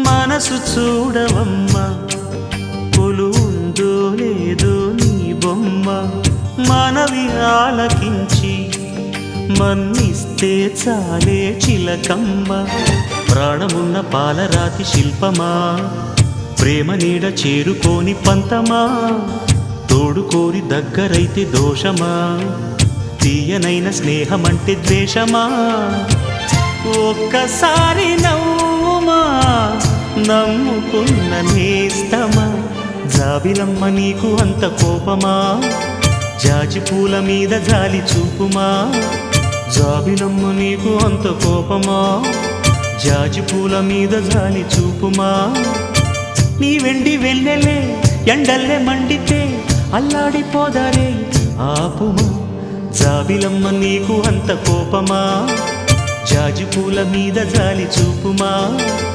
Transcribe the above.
మనసు చూడవమ్మా కొలువుందో లేదో నీ బొమ్మ మనవి ఆలకించి మన్నిస్తే చాలే చిలకమ్మ ప్రాణమున్న పాలరాతి శిల్పమా ప్రేమ నీడ చేరుకోని పంతమా తోడుకోరి దగ్గరైతే దోషమా తీయనైన స్నేహమంటే ద్వేషమా ఒక్కసారి నవ్వుమా నమ్ముకున్న నేస్తమా జాబిలమ్మ నీకు అంత కోపమా జాజి పూల మీద జాలి చూపుమా జాబిలమ్మ నీకు అంత కోపమా జాజి పూల మీద జాలి చూపుమా నీ వెండి వెళ్ళలే ఎండల్లే మండితే అల్లాడిపోదారే ఆపుమా జాబిలమ్మ నీకు అంత కోపమా జాజి పూల మీద జాలి చూపుమా